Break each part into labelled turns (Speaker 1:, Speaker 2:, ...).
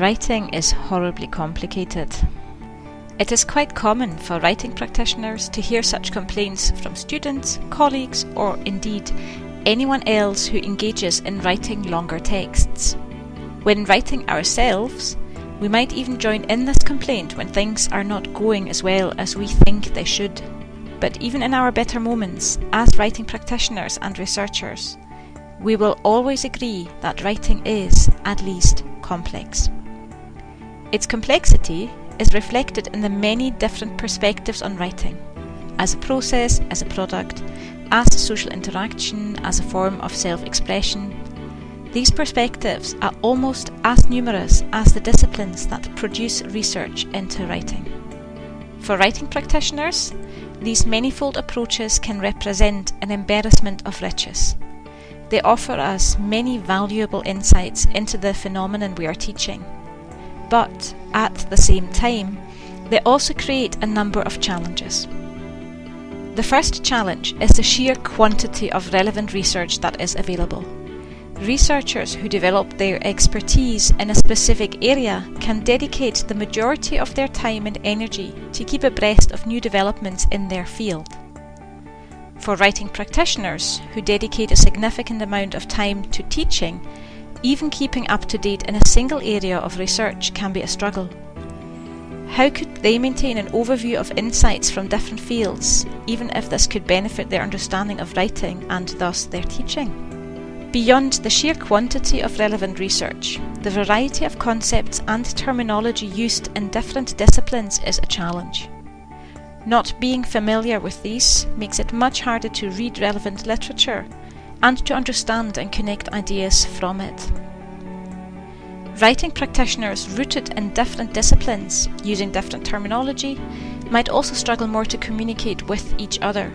Speaker 1: Writing is horribly complicated. It is quite common for writing practitioners to hear such complaints from students, colleagues, or indeed anyone else who engages in writing longer texts. When writing ourselves, we might even join in this complaint when things are not going as well as we think they should. But even in our better moments, as writing practitioners and researchers, we will always agree that writing is, at least, complex. Its complexity is reflected in the many different perspectives on writing, as a process, as a product, as social interaction, as a form of self-expression. These perspectives are almost as numerous as the disciplines that produce research into writing. For writing practitioners, these manifold approaches can represent an embarrassment of riches. They offer us many valuable insights into the phenomenon we are teaching. But at the same time, they also create a number of challenges. The first challenge is the sheer quantity of relevant research that is available. Researchers who develop their expertise in a specific area can dedicate the majority of their time and energy to keep abreast of new developments in their field. For writing practitioners who dedicate a significant amount of time to teaching, even keeping up to date in a single area of research can be a struggle. How could they maintain an overview of insights from different fields, even if this could benefit their understanding of writing and thus their teaching? Beyond the sheer quantity of relevant research, the variety of concepts and terminology used in different disciplines is a challenge. Not being familiar with these makes it much harder to read relevant literature and to understand and connect ideas from it. Writing practitioners rooted in different disciplines, using different terminology, might also struggle more to communicate with each other.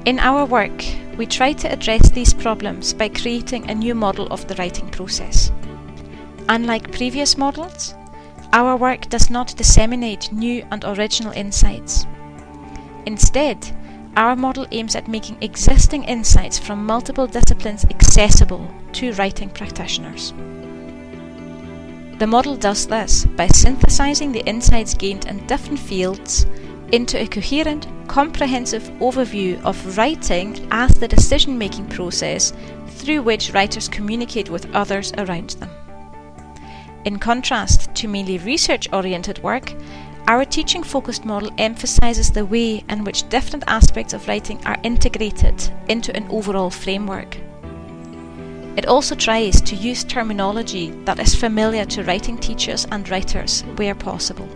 Speaker 1: In our work, we try to address these problems by creating a new model of the writing process. Unlike previous models, our work does not disseminate new and original insights. Instead, our model aims at making existing insights from multiple disciplines accessible to writing practitioners. The model does this by synthesizing the insights gained in different fields into a coherent, comprehensive overview of writing as the decision-making process through which writers communicate with others around them. In contrast to mainly research-oriented work, our teaching-focused model emphasises the way in which different aspects of writing are integrated into an overall framework. It also tries to use terminology that is familiar to writing teachers and writers where possible.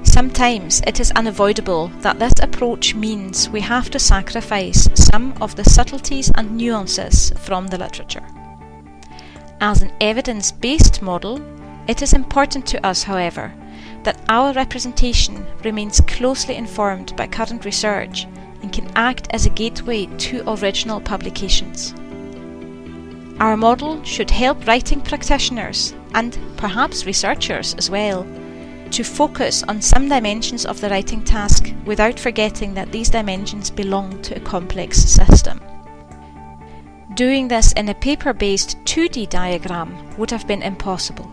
Speaker 1: Sometimes it is unavoidable that this approach means we have to sacrifice some of the subtleties and nuances from the literature. As an evidence-based model, it is important to us, however, that our representation remains closely informed by current research and can act as a gateway to original publications. Our model should help writing practitioners, and perhaps researchers as well, to focus on some dimensions of the writing task without forgetting that these dimensions belong to a complex system. Doing this in a paper-based 2D diagram would have been impossible.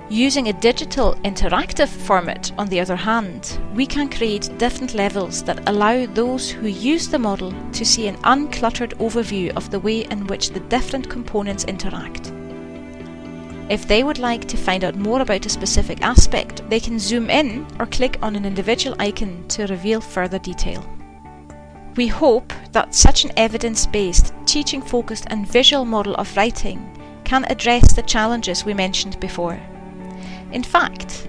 Speaker 1: Using a digital interactive format, on the other hand, we can create different levels that allow those who use the model to see an uncluttered overview of the way in which the different components interact. If they would like to find out more about a specific aspect, they can zoom in or click on an individual icon to reveal further detail. We hope that such an evidence-based, teaching-focused and visual model of writing can address the challenges we mentioned before. In fact,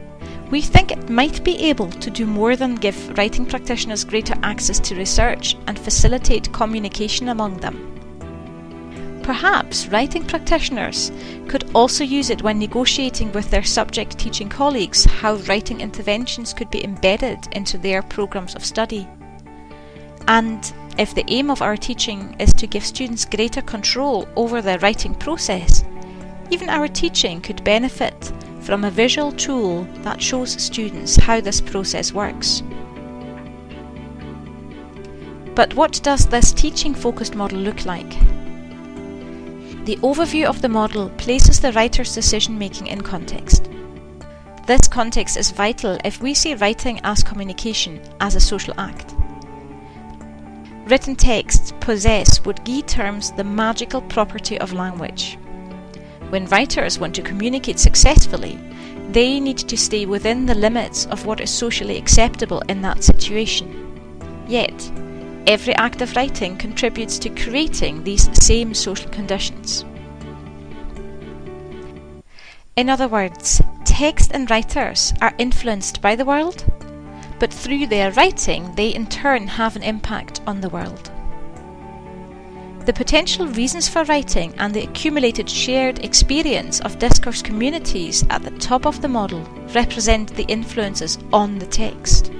Speaker 1: we think it might be able to do more than give writing practitioners greater access to research and facilitate communication among them. Perhaps writing practitioners could also use it when negotiating with their subject teaching colleagues how writing interventions could be embedded into their programs of study. And if the aim of our teaching is to give students greater control over their writing process, even our teaching could benefit from a visual tool that shows students how this process works. But what does this teaching-focused model look like? The overview of the model places the writer's decision-making in context. This context is vital if we see writing as communication, as a social act. Written texts possess what Guy terms the magical property of language. When writers want to communicate successfully, they need to stay within the limits of what is socially acceptable in that situation. Yet, every act of writing contributes to creating these same social conditions. In other words, text and writers are influenced by the world, but through their writing they in turn have an impact on the world. The potential reasons for writing and the accumulated shared experience of discourse communities at the top of the model represent the influences on the text.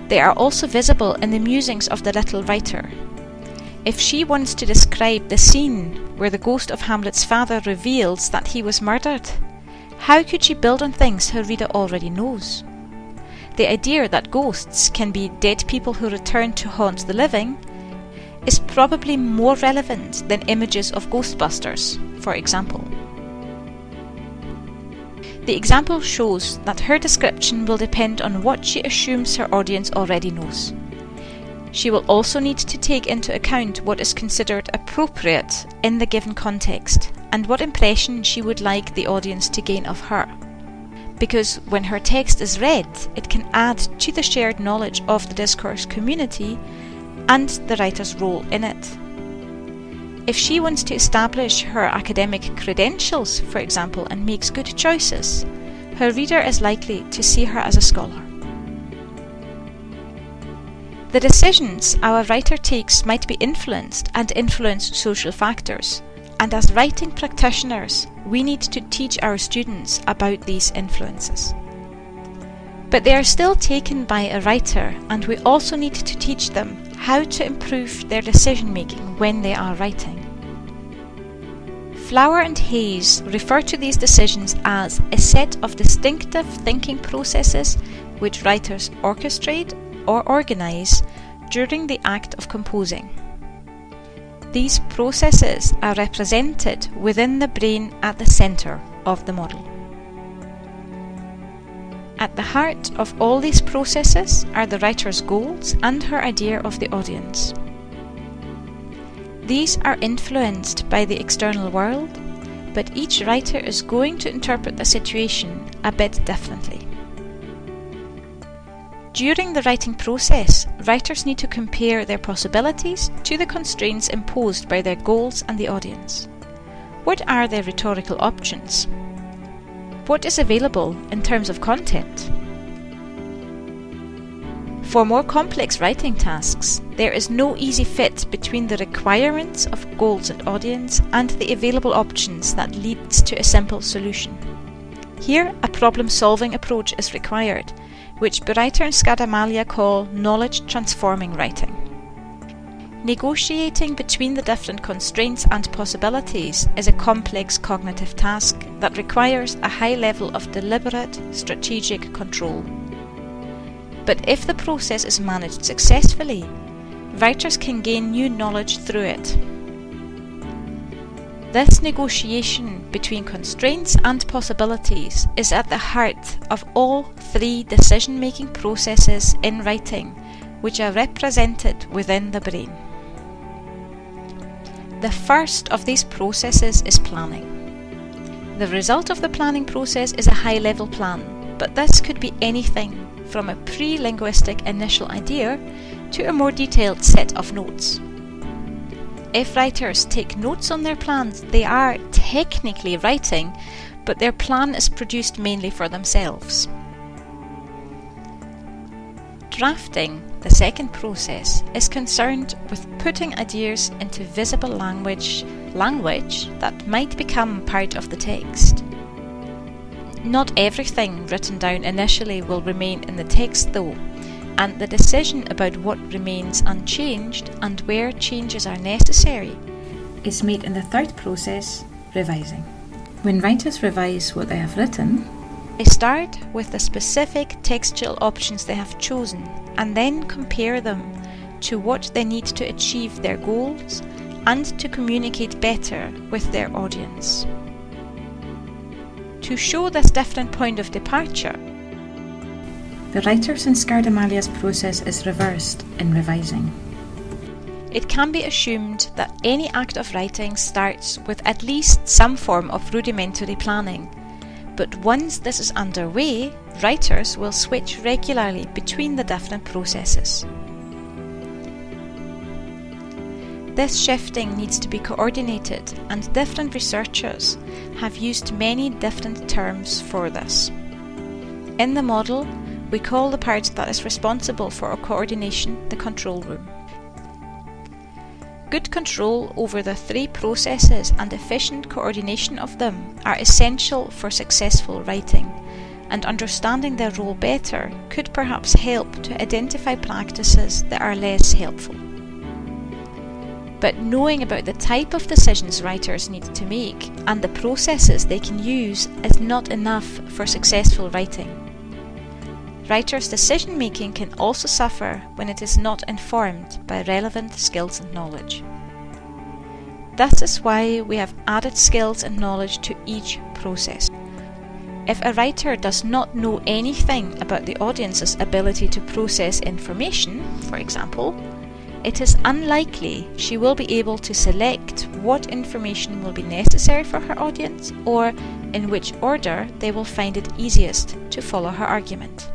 Speaker 1: They are also visible in the musings of the little writer. If she wants to describe the scene where the ghost of Hamlet's father reveals that he was murdered, how could she build on things her reader already knows? The idea that ghosts can be dead people who return to haunt the living is probably more relevant than images of Ghostbusters, for example. The example shows that her description will depend on what she assumes her audience already knows. She will also need to take into account what is considered appropriate in the given context and what impression she would like the audience to gain of her. Because when her text is read, it can add to the shared knowledge of the discourse community and the writer's role in it. If she wants to establish her academic credentials, for example, and makes good choices, her reader is likely to see her as a scholar. The decisions our writer takes might be influenced and influence social factors, and as writing practitioners, we need to teach our students about these influences. But they are still taken by a writer, and we also need to teach them how to improve their decision-making when they are writing. Flower and Hayes refer to these decisions as a set of distinctive thinking processes which writers orchestrate or organise during the act of composing. These processes are represented within the brain at the centre of the model. At the heart of all these processes are the writer's goals and her idea of the audience. These are influenced by the external world, but each writer is going to interpret the situation a bit differently. During the writing process, writers need to compare their possibilities to the constraints imposed by their goals and the audience. What are their rhetorical options? What is available in terms of content? For more complex writing tasks, there is no easy fit between the requirements of goals and audience and the available options that leads to a simple solution. Here, a problem-solving approach is required, which Buraiter and Scadamalia call knowledge-transforming writing. Negotiating between the different constraints and possibilities is a complex cognitive task that requires a high level of deliberate, strategic control. But if the process is managed successfully, writers can gain new knowledge through it. This negotiation between constraints and possibilities is at the heart of all three decision-making processes in writing, which are represented within the brain. The first of these processes is planning. The result of the planning process is a high-level plan, but this could be anything from a pre-linguistic initial idea to a more detailed set of notes. If writers take notes on their plans, they are technically writing, but their plan is produced mainly for themselves. Drafting, the second process, is concerned with putting ideas into visible language that might become part of the text. Not everything written down initially will remain in the text though, and the decision about what remains unchanged and where changes are necessary is made in the third process, revising. When writers revise what they have written, they start with the specific textual options they have chosen and then compare them to what they need to achieve their goals and to communicate better with their audience. To show this different point of departure, the writers in Scardamalia's process is reversed in revising. It can be assumed that any act of writing starts with at least some form of rudimentary planning, but once this is underway, writers will switch regularly between the different processes. This shifting needs to be coordinated, and different researchers have used many different terms for this. In the model, we call the part that is responsible for our coordination the control room. Good control over the three processes and efficient coordination of them are essential for successful writing, and understanding their role better could perhaps help to identify practices that are less helpful. But knowing about the type of decisions writers need to make and the processes they can use is not enough for successful writing. Writers' decision making can also suffer when it is not informed by relevant skills and knowledge. This is why we have added skills and knowledge to each process. If a writer does not know anything about the audience's ability to process information, for example, it is unlikely she will be able to select what information will be necessary for her audience or in which order they will find it easiest to follow her argument.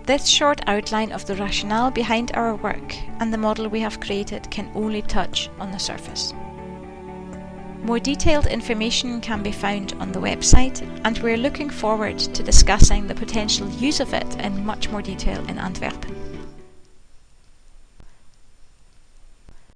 Speaker 1: This short outline of the rationale behind our work and the model we have created can only touch on the surface. More detailed information can be found on the website, and we're looking forward to discussing the potential use of it in much more detail in Antwerp.